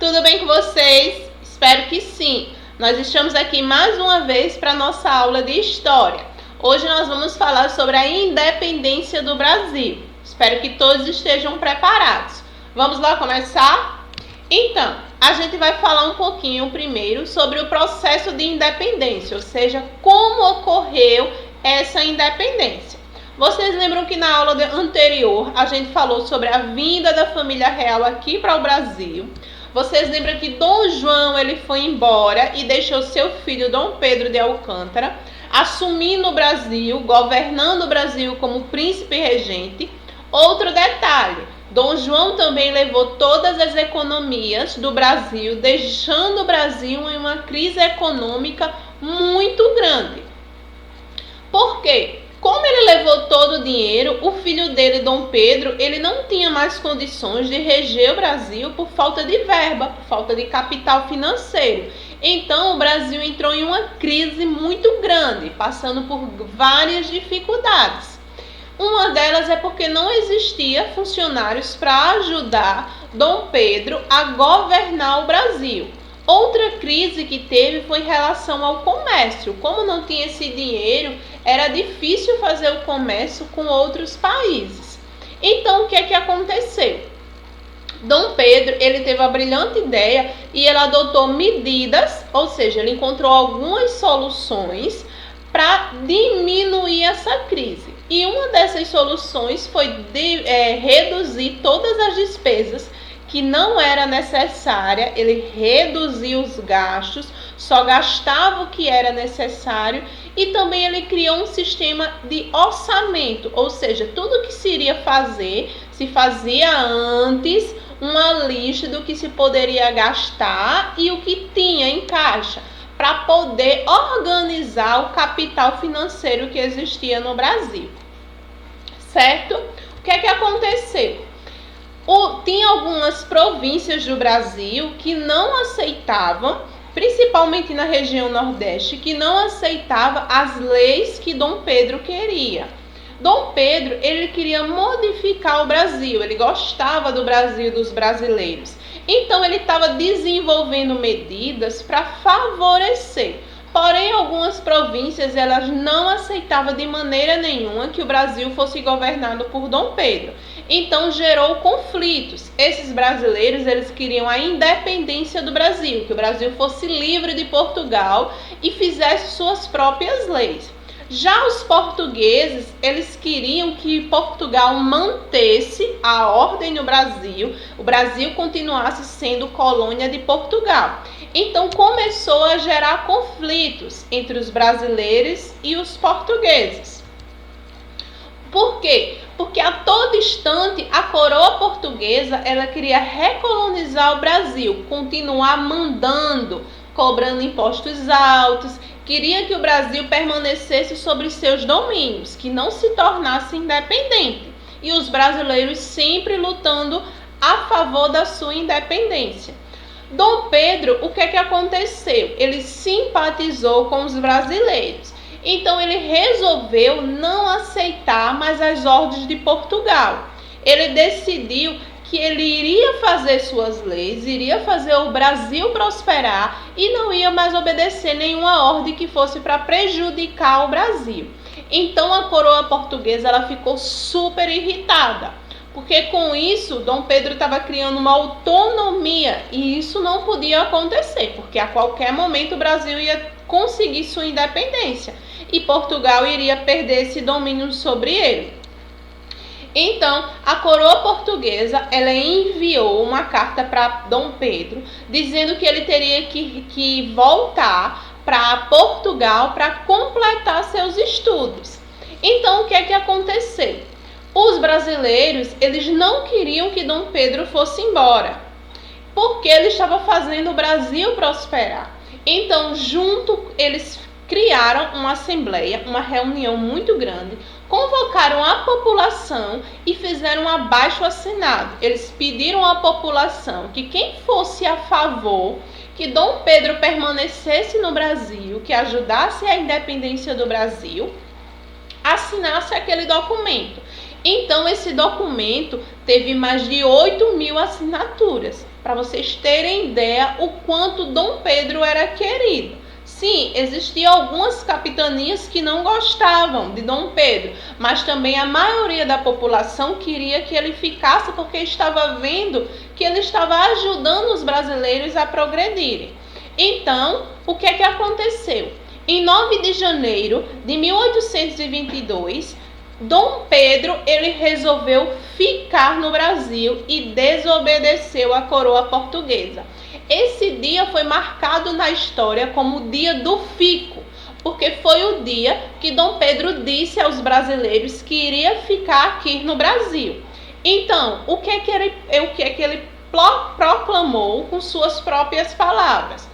Tudo bem com vocês? Espero que sim. Nós estamos aqui mais uma vez para a nossa aula de História. Hoje nós vamos falar sobre a independência do Brasil. Espero que todos estejam preparados. Vamos lá começar? Então, a gente vai falar um pouquinho primeiro sobre o processo de independência, ou seja, como ocorreu essa independência. Vocês lembram que na aula anterior a gente falou sobre a vinda da família real aqui para o Brasil? Vocês lembram que Dom João ele foi embora e deixou seu filho Dom Pedro de Alcântara assumindo o Brasil, governando o Brasil como príncipe regente. Outro detalhe, Dom João também levou todas as economias do Brasil, deixando o Brasil em uma crise econômica muito grande. Por quê? Como ele levou todo o dinheiro, o filho dele, Dom Pedro, ele não tinha mais condições de reger o Brasil por falta de verba, por falta de capital financeiro. Então, o Brasil entrou em uma crise muito grande, passando por várias dificuldades. Uma delas é porque não existia funcionários para ajudar Dom Pedro a governar o Brasil. Outra crise que teve foi em relação ao comércio. Como não tinha esse dinheiro, era difícil fazer o comércio com outros países. Então, o que é que aconteceu? Dom Pedro, ele teve a brilhante ideia e ele adotou medidas, ou seja, ele encontrou algumas soluções para diminuir essa crise. E uma dessas soluções foi reduzir todas as despesas que não era necessária, ele reduziu os gastos, só gastava o que era necessário e também ele criou um sistema de orçamento, ou seja, tudo que se iria fazer, se fazia antes uma lista do que se poderia gastar e o que tinha em caixa, para poder organizar o capital financeiro que existia no Brasil. Certo? O que é que aconteceu? Tinha algumas províncias do Brasil que não aceitavam, principalmente na região Nordeste, que não aceitava as leis que Dom Pedro queria. Dom Pedro, ele queria modificar o Brasil, ele gostava do Brasil, dos brasileiros. Então, ele estava desenvolvendo medidas para favorecer. Porém, algumas províncias elas não aceitavam de maneira nenhuma que o Brasil fosse governado por Dom Pedro. Então, gerou conflitos. Esses brasileiros eles queriam a independência do Brasil, que o Brasil fosse livre de Portugal e fizesse suas próprias leis. Já os portugueses, eles queriam que Portugal mantesse a ordem no Brasil, o Brasil continuasse sendo colônia de Portugal. Então começou a gerar conflitos entre os brasileiros e os portugueses. Por quê? Porque a todo instante a coroa portuguesa ela queria recolonizar o Brasil, continuar mandando, cobrando impostos altos, queria que o Brasil permanecesse sobre seus domínios, que não se tornasse independente. E os brasileiros sempre lutando a favor da sua independência. Dom Pedro, o que é que aconteceu? Ele simpatizou com os brasileiros. Então ele resolveu não aceitar mais as ordens de Portugal. Ele decidiu que ele iria fazer suas leis, iria fazer o Brasil prosperar e não ia mais obedecer nenhuma ordem que fosse para prejudicar o Brasil. Então a coroa portuguesa ela ficou super irritada, porque com isso Dom Pedro estava criando uma autonomia e isso não podia acontecer, porque a qualquer momento o Brasil ia conseguir sua independência e Portugal iria perder esse domínio sobre ele. Então, a coroa portuguesa ela enviou uma carta para Dom Pedro, dizendo que ele teria que voltar para Portugal para completar seus estudos. Então, o que é que aconteceu? Os brasileiros eles não queriam que Dom Pedro fosse embora, porque ele estava fazendo o Brasil prosperar. Então, eles criaram uma assembleia, uma reunião muito grande, convocaram a população e fizeram um abaixo-assinado. Eles pediram à população que quem fosse a favor que Dom Pedro permanecesse no Brasil, que ajudasse a independência do Brasil, assinasse aquele documento. Então, esse documento teve mais de 8.000 assinaturas, para vocês terem ideia o quanto Dom Pedro era querido. Sim, existiam algumas capitanias que não gostavam de Dom Pedro, mas também a maioria da população queria que ele ficasse porque estava vendo que ele estava ajudando os brasileiros a progredirem. Então, o que é que aconteceu? Em 9 de janeiro de 1822, Dom Pedro ele resolveu ficar no Brasil e desobedeceu à coroa portuguesa. Esse dia foi marcado na história como o dia do fico, porque foi o dia que Dom Pedro disse aos brasileiros que iria ficar aqui no Brasil. Então, o que é que ele proclamou com suas próprias palavras?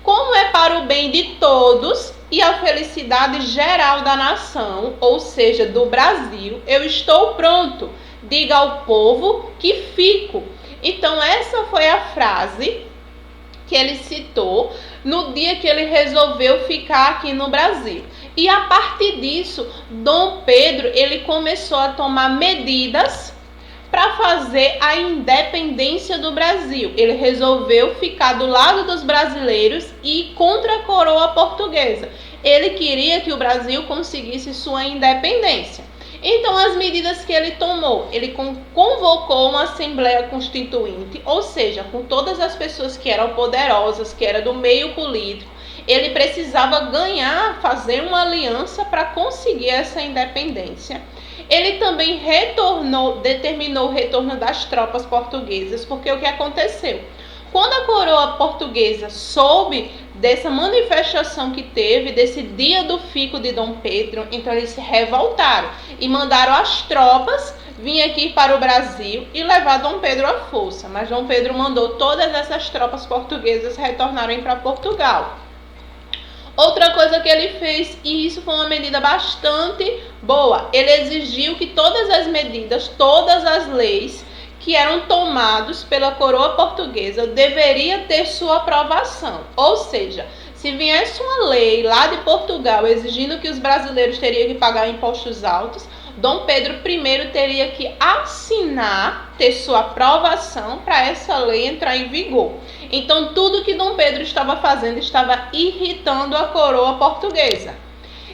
Como é para o bem de todos e a felicidade geral da nação, ou seja, do Brasil, eu estou pronto. Diga ao povo que fico. Então, essa foi a frase que ele citou no dia que ele resolveu ficar aqui no Brasil. E a partir disso, Dom Pedro ele começou a tomar medidas para fazer a independência do Brasil. Ele resolveu ficar do lado dos brasileiros e contra a coroa portuguesa. Ele queria que o Brasil conseguisse sua independência. Então, as medidas que ele tomou, ele convocou uma Assembleia Constituinte, ou seja, com todas as pessoas que eram poderosas, que eram do meio político. Ele precisava fazer uma aliança para conseguir essa independência. Ele também determinou o retorno das tropas portuguesas, porque o que aconteceu? Quando a coroa portuguesa soube dessa manifestação que teve, desse dia do fico de Dom Pedro, então eles se revoltaram e mandaram as tropas vir aqui para o Brasil e levar Dom Pedro à força. Mas Dom Pedro mandou todas essas tropas portuguesas retornarem para Portugal. Outra coisa que ele fez, e isso foi uma medida bastante boa, ele exigiu que todas as medidas, todas as leis que eram tomados pela coroa portuguesa deveria ter sua aprovação. Ou seja, se viesse uma lei lá de Portugal exigindo que os brasileiros teriam que pagar impostos altos, Dom Pedro I teria que assinar, ter sua aprovação para essa lei entrar em vigor. Então, tudo que Dom Pedro estava fazendo estava irritando a coroa portuguesa.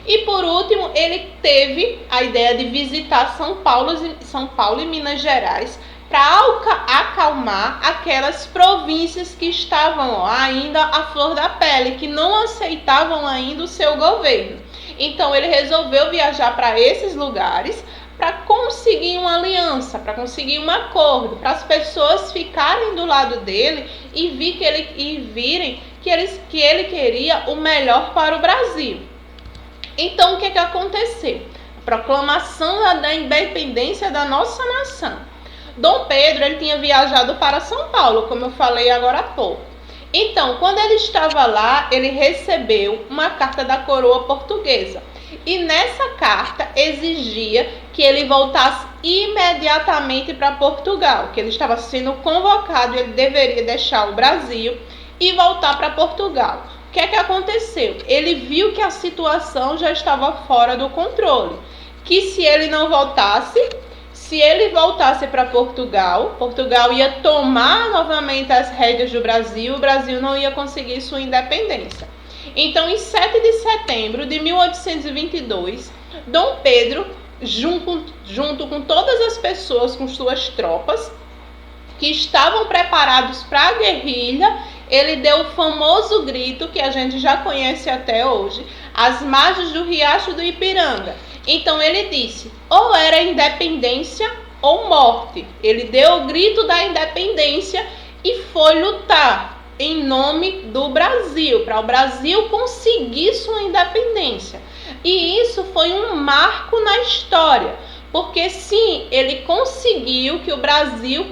E por último, ele teve a ideia de visitar São Paulo e Minas Gerais para acalmar aquelas províncias que estavam ainda à flor da pele, que não aceitavam ainda o seu governo. Então ele resolveu viajar para esses lugares para conseguir uma aliança, para conseguir um acordo, para as pessoas ficarem do lado dele e virem que ele queria o melhor para o Brasil. Então o que aconteceu? A proclamação da independência da nossa nação. Dom Pedro ele tinha viajado para São Paulo, como eu falei agora há pouco. Então, quando ele estava lá, ele recebeu uma carta da coroa portuguesa. E nessa carta exigia que ele voltasse imediatamente para Portugal, que ele estava sendo convocado, ele deveria deixar o Brasil e voltar para Portugal. O que aconteceu? Ele viu que a situação já estava fora do controle, que se ele voltasse para Portugal, Portugal ia tomar novamente as rédeas do Brasil, o Brasil não ia conseguir sua independência. Então, em 7 de setembro de 1822, Dom Pedro, junto com todas as pessoas, com suas tropas, que estavam preparados para a guerrilha, ele deu o famoso grito que a gente já conhece até hoje, às margens do Riacho do Ipiranga. Então ele disse, ou era independência ou morte. Ele deu o grito da independência e foi lutar em nome do Brasil, para o Brasil conseguir sua independência. E isso foi um marco na história, porque sim, ele conseguiu que o Brasil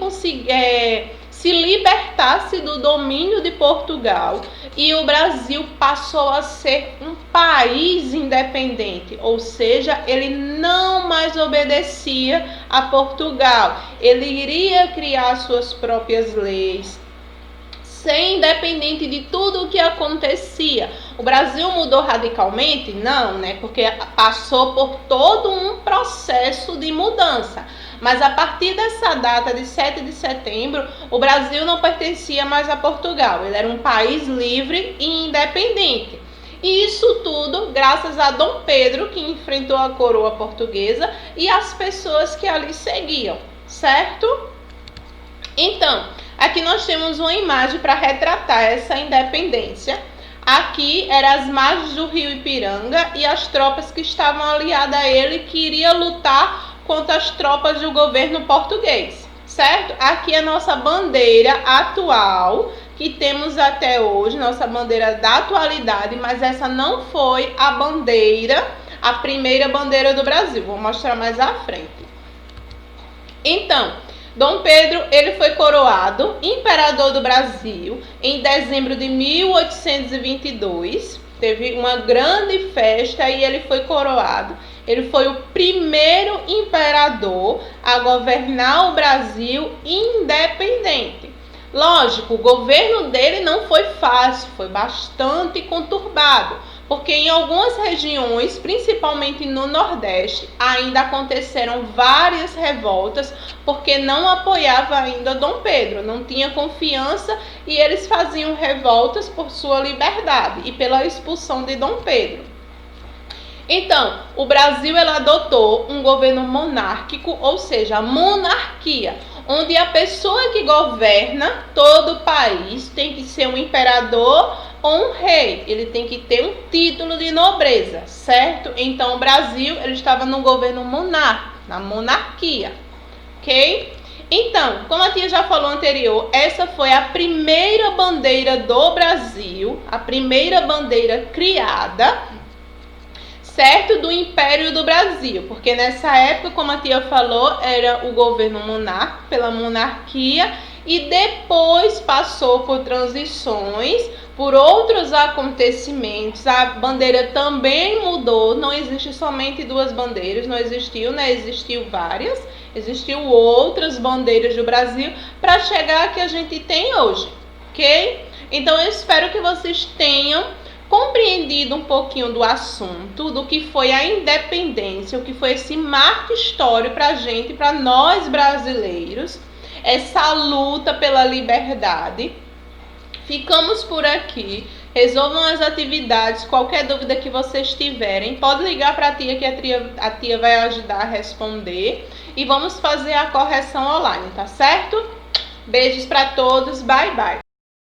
se libertasse do domínio de Portugal e o Brasil passou a ser um país independente, ou seja, ele não mais obedecia a Portugal, ele iria criar suas próprias leis, ser independente de tudo o que acontecia. O Brasil mudou radicalmente? Não, né? Porque passou por todo um processo de mudança. Mas a partir dessa data de 7 de setembro, o Brasil não pertencia mais a Portugal. Ele era um país livre e independente. E isso tudo graças a Dom Pedro, que enfrentou a coroa portuguesa, e as pessoas que ali seguiam, certo? Então, aqui nós temos uma imagem para retratar essa independência. Aqui eram as margens do rio Ipiranga e as tropas que estavam aliadas a ele, que iriam lutar contra as tropas do governo português, certo? Aqui é a nossa bandeira atual, que temos até hoje, nossa bandeira da atualidade, mas essa não foi a bandeira, a primeira bandeira do Brasil. Vou mostrar mais à frente. Então, Dom Pedro, ele foi coroado imperador do Brasil em dezembro de 1822. Teve uma grande festa e ele foi coroado. Ele foi o primeiro imperador a governar o Brasil independente. Lógico, o governo dele não foi fácil, foi bastante conturbado, porque em algumas regiões, principalmente no Nordeste, ainda aconteceram várias revoltas, porque não apoiava ainda Dom Pedro, não tinha confiança e eles faziam revoltas por sua liberdade e pela expulsão de Dom Pedro. Então, o Brasil ele adotou um governo monárquico, ou seja, a monarquia, onde a pessoa que governa todo o país tem que ser um imperador ou um rei. Ele tem que ter um título de nobreza, certo? Então, o Brasil ele estava no governo monárquico, na monarquia, ok? Então, como a tia já falou anterior, essa foi a primeira bandeira do Brasil, a primeira bandeira criada, certo, do Império do Brasil, porque nessa época, como a tia falou, era o governo monárquico, pela monarquia, e depois passou por transições, por outros acontecimentos, a bandeira também mudou, não existe somente duas bandeiras, não existiu, né? Existiu várias, existiu outras bandeiras do Brasil, para chegar a que a gente tem hoje, ok? Então eu espero que vocês tenham compreendido um pouquinho do assunto, do que foi a independência, o que foi esse marco histórico para a gente, para nós brasileiros, essa luta pela liberdade. Ficamos por aqui. Resolvam as atividades, qualquer dúvida que vocês tiverem, pode ligar para a tia que a tia vai ajudar a responder e vamos fazer a correção online, tá certo? Beijos para todos, bye bye!